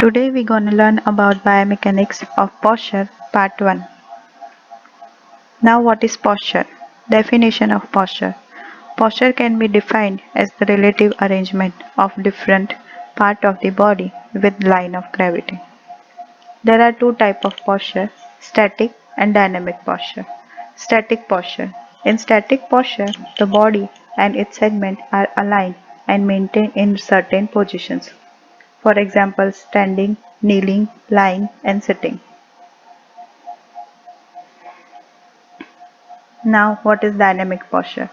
Today we're gonna learn about biomechanics of posture part 1. Now what is posture? Definition of posture. Posture can be defined as the relative arrangement of different part of the body with line of gravity. There are two types of posture, static and dynamic posture. Static posture. In static posture, the body and its segment are aligned and maintained in certain positions. For example, standing, kneeling, lying, and sitting. Now, what is dynamic posture?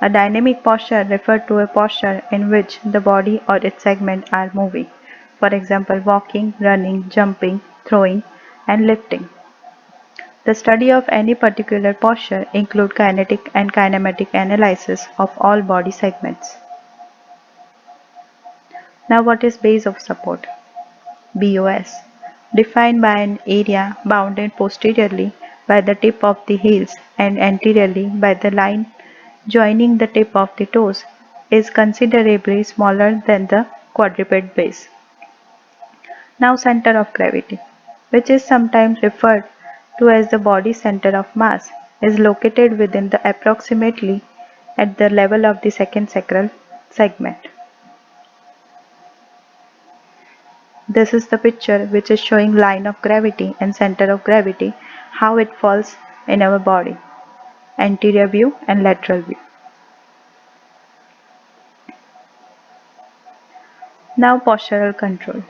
A dynamic posture refers to a posture in which the body or its segments are moving. For example, walking, running, jumping, throwing, and lifting. The study of any particular posture includes kinetic and kinematic analysis of all body segments. Now, what is base of support? BOS, defined by an area bounded posteriorly by the tip of the heels and anteriorly by the line joining the tip of the toes, is considerably smaller than the quadruped base. Now center of gravity, which is sometimes referred to as the body center of mass, is located within the approximately at the level of the second sacral segment. This is the picture which is showing line of gravity and center of gravity, how it falls in our body, anterior view and lateral view. Now postural control,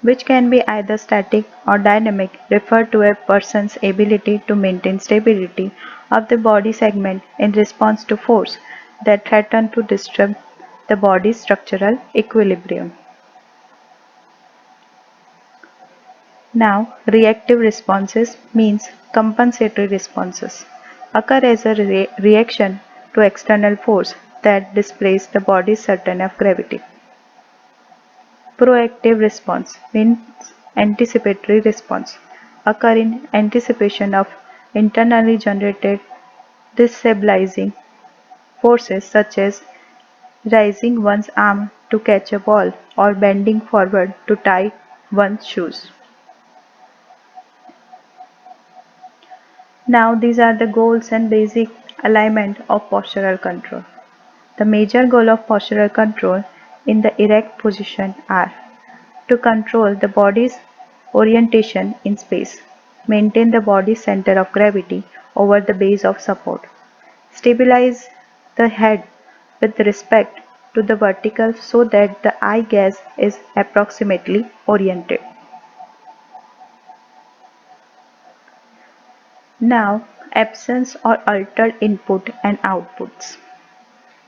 which can be either static or dynamic, refer to a person's ability to maintain stability of the body segment in response to force that threaten to disturb the body's structural equilibrium. Now, reactive responses means compensatory responses occur as a reaction to external force that displaces the body's center of gravity. Proactive response means anticipatory response occur in anticipation of internally generated destabilizing forces such as raising one's arm to catch a ball or bending forward to tie one's shoes. Now these are the goals and basic alignment of postural control. The major goal of postural control in the erect position are to control the body's orientation in space, maintain the body's center of gravity over the base of support, stabilize the head with respect to the vertical so that the eye gaze is approximately oriented. Now, absence or altered input and outputs.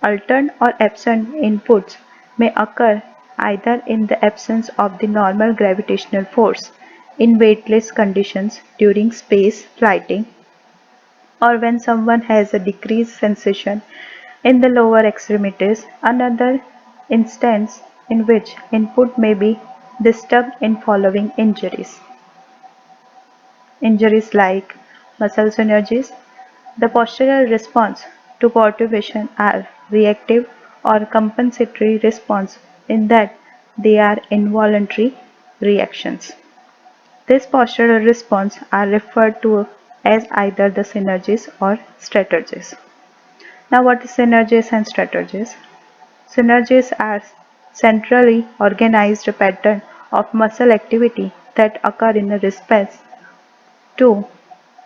Altered or absent inputs may occur either in the absence of the normal gravitational force in weightless conditions during space flighting, or when someone has a decreased sensation in the lower extremities. Another instance in which input may be disturbed in following injuries. Injuries like muscle synergies. The postural response to perturbation are reactive or compensatory response in that they are involuntary reactions. These postural responses are referred to as either the synergies or strategies. Now what is synergies and strategies? Synergies are centrally organized pattern of muscle activity that occur in response to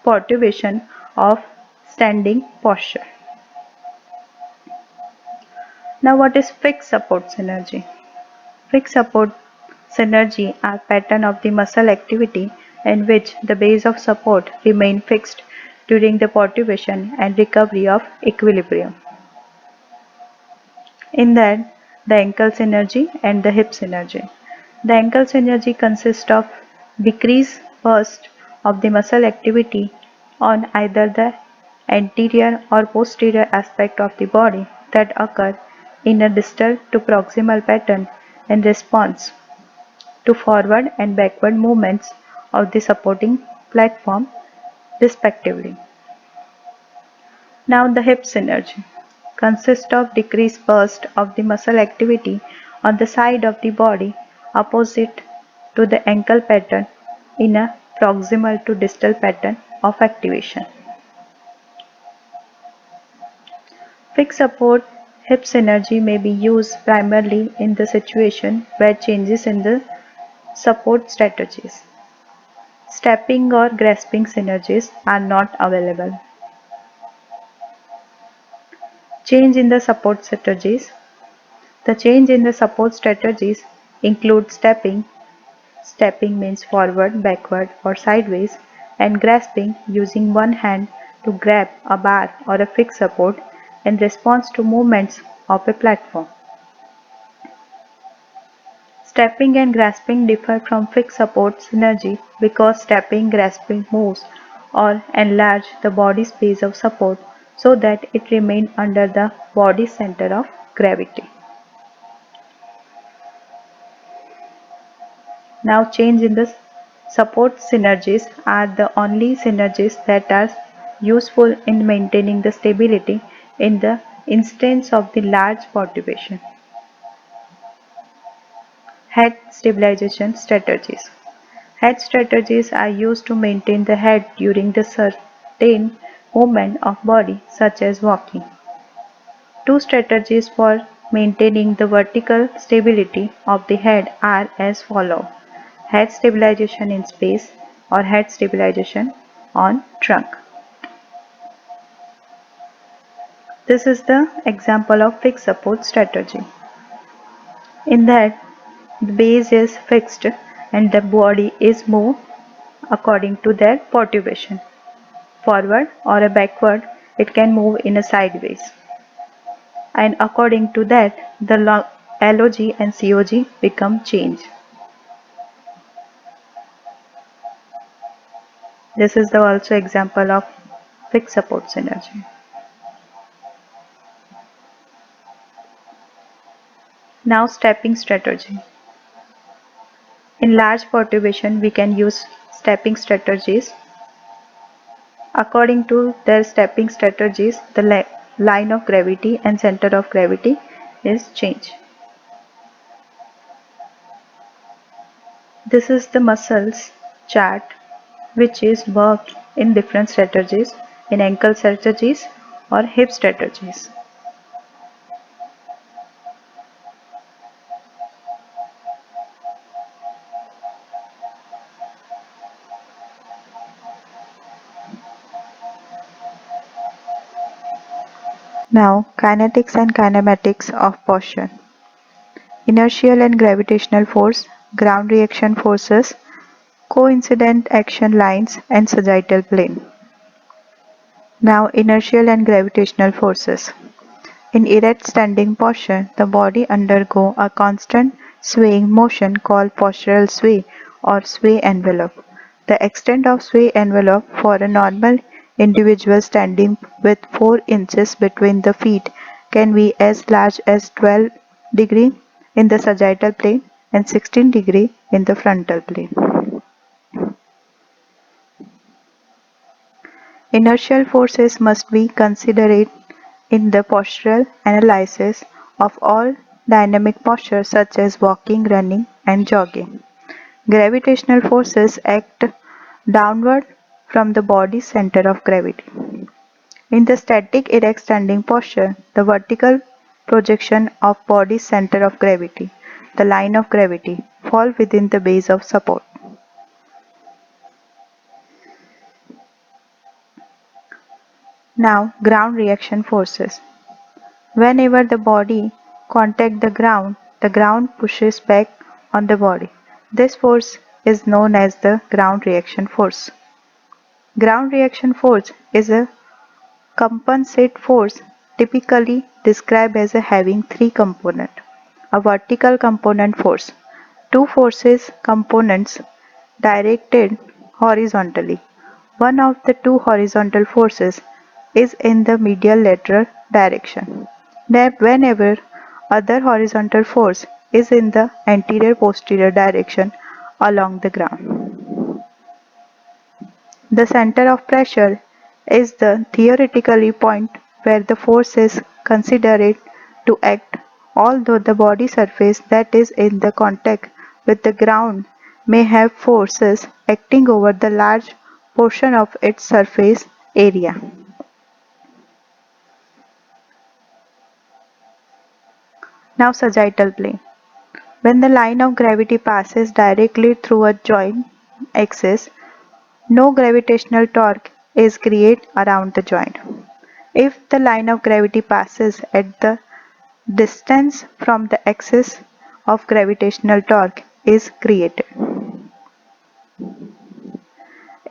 perturbation of standing posture. Now what is fixed support synergy? Fixed support synergy are pattern of the muscle activity in which the base of support remain fixed during the perturbation and recovery of equilibrium. In that, the ankle synergy and the hip synergy. The ankle synergy consists of decreased burst of the muscle activity on either the anterior or posterior aspect of the body that occur in a distal to proximal pattern in response to forward and backward movements of the supporting platform respectively. Now the hip synergy consists of decreased burst of the muscle activity on the side of the body opposite to the ankle pattern in a proximal to distal pattern of activation. Fixed support hip synergy may be used primarily in the situation where changes in the support strategies. Stepping or grasping synergies are not available. Change in the support strategies. The change in the support strategies include stepping. Stepping means forward, backward, or sideways, and grasping using one hand to grab a bar or a fixed support in response to movements of a platform. Stepping and grasping differ from fixed support synergy because stepping grasping moves or enlarge the body space of support so that it remains under the body center of gravity. Now change in the support synergies are the only synergies that are useful in maintaining the stability in the instance of the large perturbation. Head stabilization strategies. Head strategies are used to maintain the head during the certain movement of body such as walking. Two strategies for maintaining the vertical stability of the head are as follow: head stabilization in space or head stabilization on trunk. This is the example of fixed support strategy. In that the base is fixed and the body is moved according to their perturbation. Forward or a backward, it can move in a sideways. And according to that, the LOG and COG become change. This is the also example of fixed support synergy. Now stepping strategy. In large perturbation, we can use stepping strategies. According to their stepping strategies, the line of gravity and center of gravity is changed. This is the muscles chart which is worked in different strategies, in ankle strategies or hip strategies. Now, kinetics and kinematics of posture. Inertial and gravitational force, ground reaction forces, coincident action lines and sagittal plane. Now, inertial and gravitational forces. In erect standing posture, the body undergo a constant swaying motion called postural sway or sway envelope. The extent of sway envelope for a normal individual standing with 4 inches between the feet can be as large as 12° in the sagittal plane and 16° in the frontal plane. Inertial forces must be considered in the postural analysis of all dynamic postures such as walking, running, and jogging. Gravitational forces act downward from the body's center of gravity. In the static erect standing posture, the vertical projection of body's center of gravity, the line of gravity, fall within the base of support. Now, ground reaction forces. Whenever the body contacts the ground pushes back on the body. This force is known as the ground reaction force. Ground reaction force is a compensate force typically described as having three components. A vertical component force, two forces components directed horizontally. One of the two horizontal forces is in the medial lateral direction. Whenever other horizontal force is in the anterior posterior direction along the ground. The center of pressure is the theoretically point where the force is considered to act, although the body surface that is in the contact with the ground may have forces acting over the large portion of its surface area. Now sagittal plane. When the line of gravity passes directly through a joint axis, no gravitational torque is created around the joint. If the line of gravity passes at the distance from the axis of gravitational torque is created.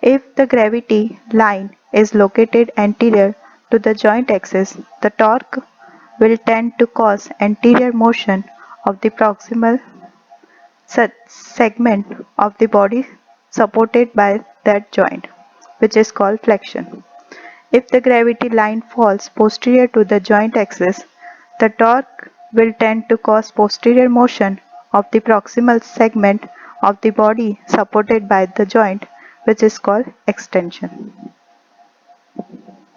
If the gravity line is located anterior to the joint axis, the torque will tend to cause anterior motion of the proximal segment of the body supported by that joint, which is called flexion. If the gravity line falls posterior to the joint axis, the torque will tend to cause posterior motion of the proximal segment of the body supported by the joint, which is called extension.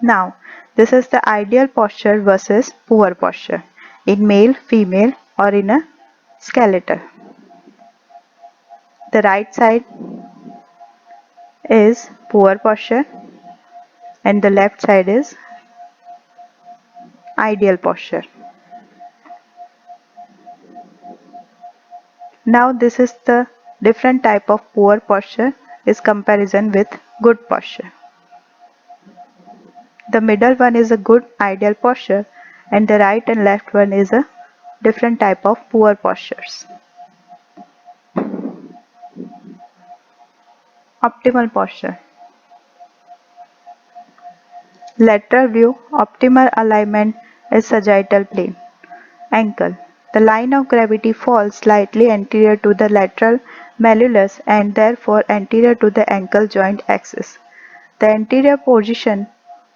Now, this is the ideal posture versus poor posture in male, female, or in a skeletal. The right side is poor posture and the left side is ideal posture. Now this is the different type of poor posture is comparison with good posture. The middle one is a good ideal posture and the right and left one is a different type of poor postures. Optimal posture. Lateral view, optimal alignment is sagittal plane. Ankle. The line of gravity falls slightly anterior to the lateral malleolus and therefore anterior to the ankle joint axis. The anterior position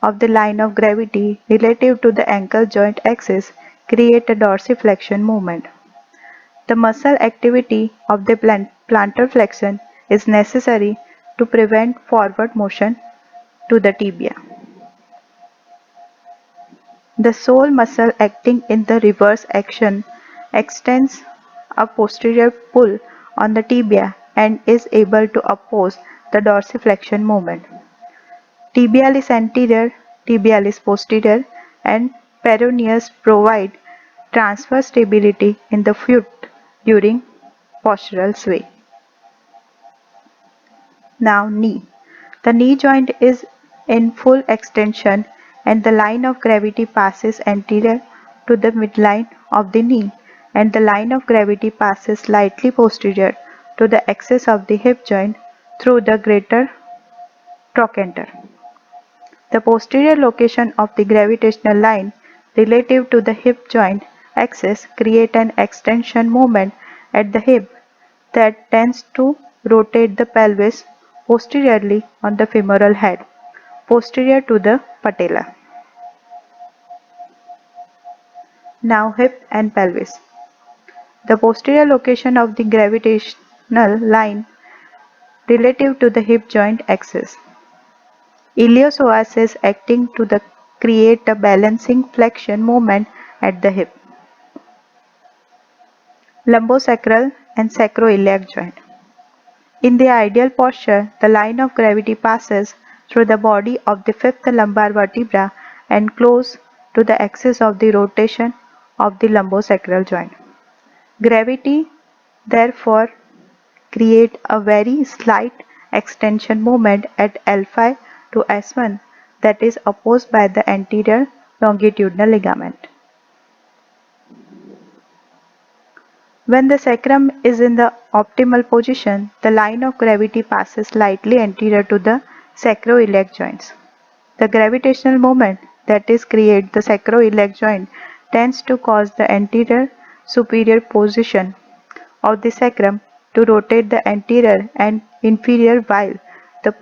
of the line of gravity relative to the ankle joint axis create a dorsiflexion movement. The muscle activity of the plantar flexion is necessary to prevent forward motion to the tibia. The sole muscle acting in the reverse action extends a posterior pull on the tibia and is able to oppose the dorsiflexion movement. Tibialis anterior, tibialis posterior, and peroneus provide transverse stability in the foot during postural sway. Now knee. The knee joint is in full extension and the line of gravity passes anterior to the midline of the knee and the line of gravity passes slightly posterior to the axis of the hip joint through the greater trochanter. The posterior location of the gravitational line relative to the hip joint axis create an extension moment at the hip that tends to rotate the pelvis posteriorly on the femoral head, posterior to the patella. Now hip and pelvis. The posterior location of the gravitational line relative to the hip joint axis. Iliopsoas is acting to create a balancing flexion moment at the hip. Lumbosacral and sacroiliac joint. In the ideal posture, the line of gravity passes through the body of the fifth lumbar vertebra and close to the axis of the rotation of the lumbosacral joint. Gravity, therefore, create a very slight extension moment at L5 to S1 that is opposed by the anterior longitudinal ligament. When the sacrum is in the optimal position, the line of gravity passes slightly anterior to the sacroiliac joints. The gravitational moment that is create the sacroiliac joint tends to cause the anterior superior position of the sacrum to rotate the anterior and inferior while the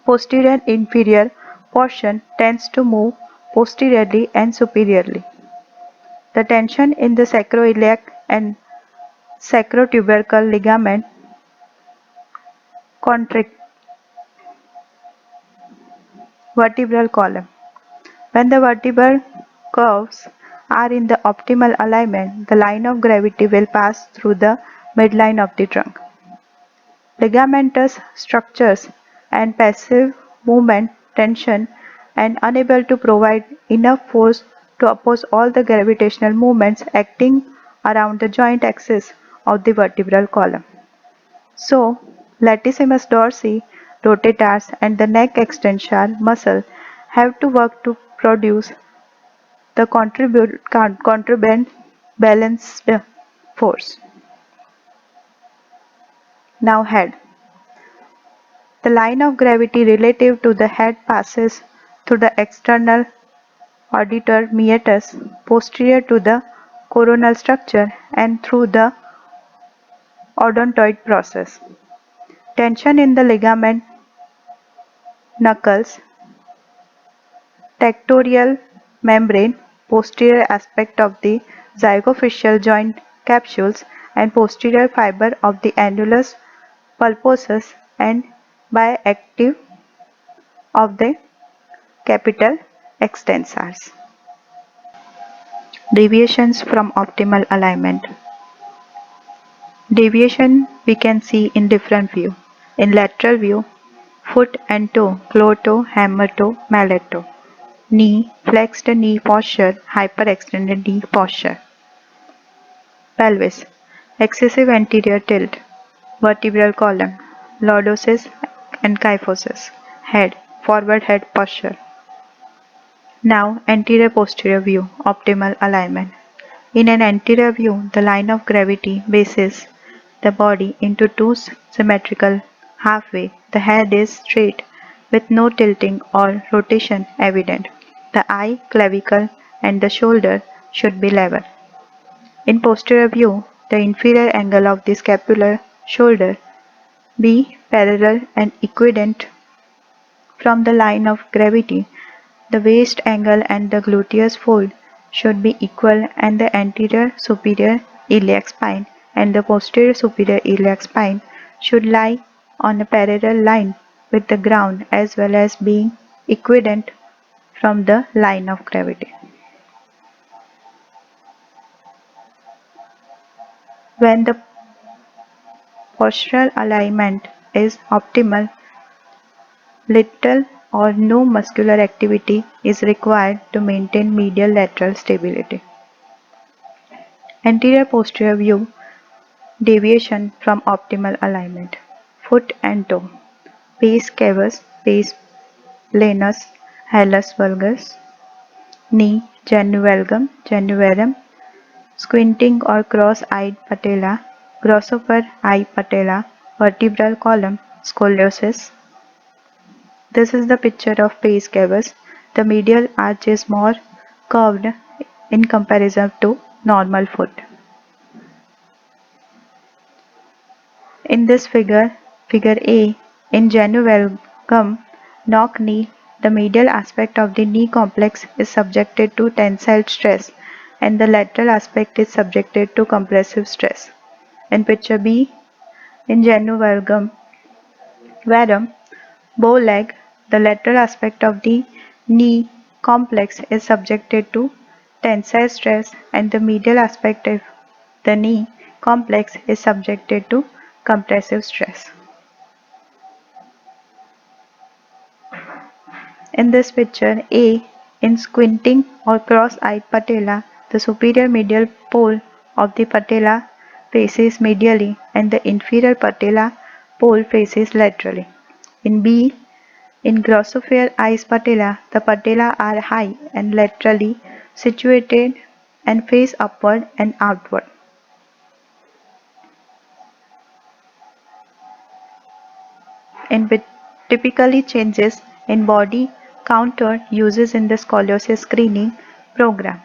posterior and inferior portion tends to move posteriorly and superiorly. The tension in the sacroiliac and sacrotubercle ligament contract vertebral column. When the vertebral curves are in the optimal alignment, the line of gravity will pass through the midline of the trunk. ligamentous structures and passive movement tension and unable to provide enough force to oppose all the gravitational movements acting around the joint axis of the vertebral column. So, latissimus dorsi, rotators and the neck extensor muscle have to work to produce the contribute balanced force. Now head. The line of gravity relative to the head passes through the external auditor meatus posterior to the coronal structure and through the odontoid process. Tension in the ligament knuckles, tectorial membrane, posterior aspect of the zygophysial joint capsules and posterior fiber of the annulus pulposus and biactive of the capital extensors. Deviations from optimal alignment. Deviation we can see in different view. In lateral view, foot and toe, claw toe, hammer toe, mallet toe. Knee, flexed knee posture, hyperextended knee posture. Pelvis, excessive anterior tilt. Vertebral column, lordosis and kyphosis. Head, forward head posture. Now anterior posterior view, optimal alignment. In an anterior view, the line of gravity bases the body into two symmetrical halfway. The head is straight with no tilting or rotation evident. The eye, clavicle and the shoulder should be level. In posterior view, the inferior angle of the scapular shoulder be parallel and equidistant from the line of gravity. The waist angle and the gluteus fold should be equal and the anterior superior iliac spine and the posterior superior iliac spine should lie on a parallel line with the ground as well as being equidistant from the line of gravity. When the postural alignment is optimal, little or no muscular activity is required to maintain medial lateral stability. Anterior-posterior view deviation from optimal alignment. Foot and toe. Pes cavus, pes planus, halus valgus. Knee, genu valgum, genu varum. Squinting or cross-eyed patella, grossoper eye patella, vertebral column, scoliosis. This is the picture of pes cavus. The medial arch is more curved in comparison to normal foot. In this figure, figure A, in genu valgum knock knee, the medial aspect of the knee complex is subjected to tensile stress and the lateral aspect is subjected to compressive stress. In picture B, in genu valgum varum, bow leg, the lateral aspect of the knee complex is subjected to tensile stress and the medial aspect of the knee complex is subjected to compressive stress. In this picture A, in squinting or cross-eyed patella, the superior medial pole of the patella faces medially and the inferior patella pole faces laterally. In B, in grossophare eyes patella, the patella are high and laterally situated and face upward and outward. In typically changes in body counter uses in the scoliosis screening program.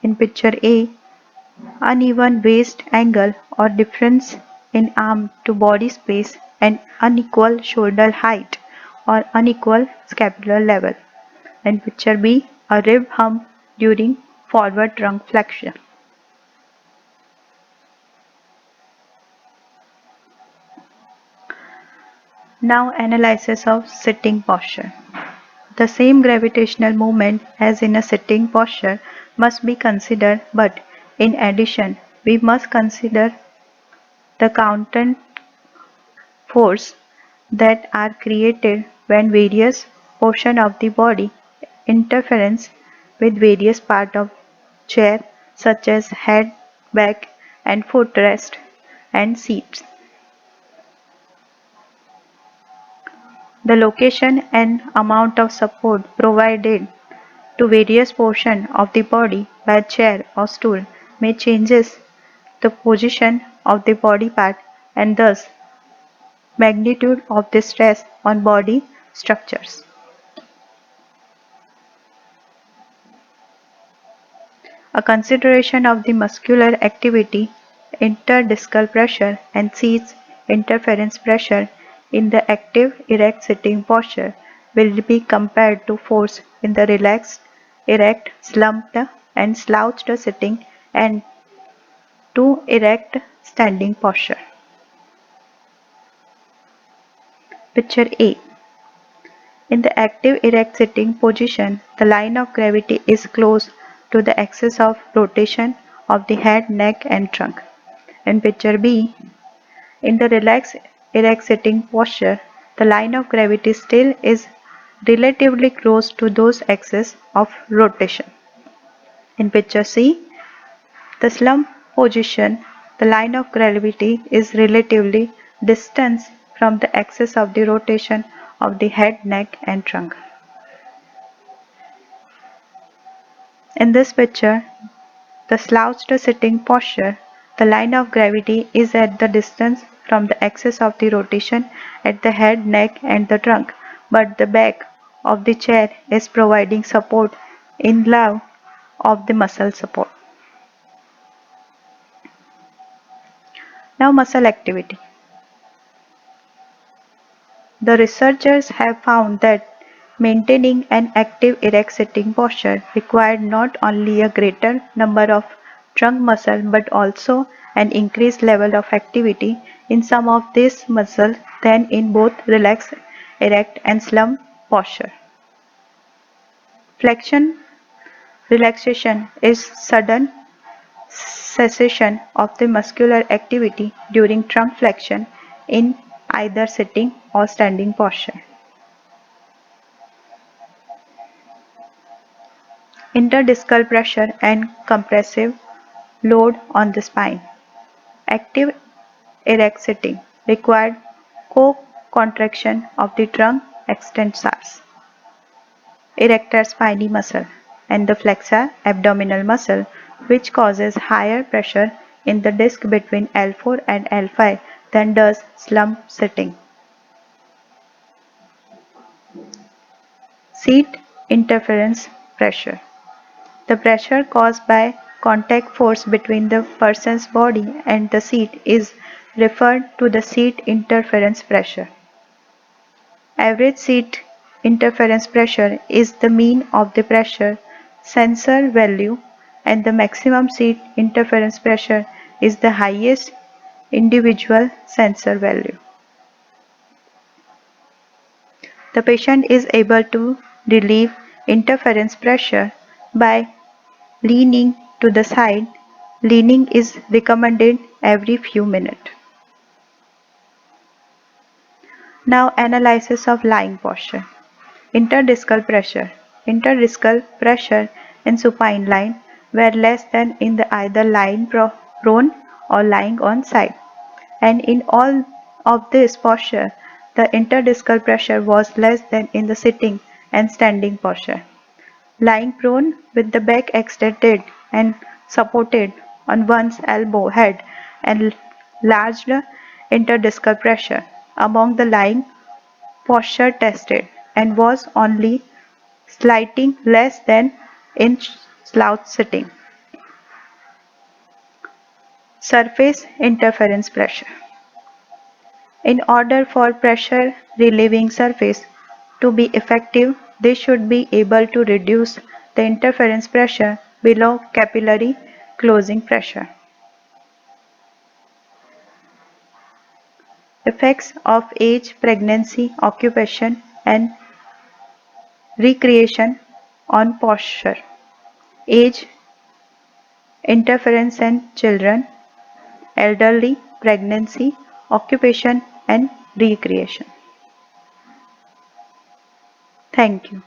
In picture A, uneven waist angle or difference in arm to body space and unequal shoulder height or unequal scapular level. In picture B, a rib hump during forward trunk flexion. Now analysis of sitting posture. The same gravitational moment as in a sitting posture must be considered, but in addition we must consider the counter force that are created when various portions of the body interference with various parts of chair such as head, back and footrest and seats. The location and amount of support provided to various portions of the body by a chair or stool may changes the position of the body part and thus magnitude of the stress on body structures. A consideration of the muscular activity, interdiscal pressure and seat interference pressure in the active erect sitting posture will be compared to force in the relaxed, erect, slumped and slouched sitting and to erect standing posture. Picture A. In the active erect sitting position, the line of gravity is close to the axis of rotation of the head, neck and trunk. In picture B, in the relaxed erect sitting posture, the line of gravity still is relatively close to those axes of rotation. In picture C, the slump position, the line of gravity is relatively distant from the axis of the rotation of the head, neck and trunk. In this picture, the slouched sitting posture, the line of gravity is at the distance from the axis of the rotation at the head, neck and the trunk, but the back of the chair is providing support in lieu of the muscle support. Now muscle activity. The researchers have found that maintaining an active erect sitting posture required not only a greater number of trunk muscle but also an increased level of activity in some of these muscles than in both relaxed, erect and slump posture. Flexion relaxation is sudden cessation of the muscular activity during trunk flexion in either sitting or standing posture. Interdiscal pressure and compressive load on the spine. Active erect sitting required co-contraction of the trunk extensors, erector spinae muscle, and the flexor abdominal muscle, which causes higher pressure in the disc between L4 and L5 than does slump sitting. Seat interference pressure. The pressure caused by contact force between the person's body and the seat is referred to the seat interference pressure. Average seat interference pressure is the mean of the pressure sensor value and the maximum seat interference pressure is the highest individual sensor value. The patient is able to relieve interference pressure by leaning to the side. Leaning is recommended every few minutes. Now analysis of lying posture. Interdiscal pressure. Interdiscal pressure in supine line were less than in the either lying prone or lying on side. And in all of this posture, the interdiscal pressure was less than in the sitting and standing posture. Lying prone with the back extended and supported on one's elbow head and large interdiscal pressure among the lying posture tested and was only slightly less than in slouch sitting. Surface interference pressure. In order for pressure relieving surface to be effective, they should be able to reduce the interference pressure below capillary closing pressure. Effects of age, pregnancy, occupation and recreation on posture. Age, interference in children, elderly, pregnancy, occupation and recreation. Thank you.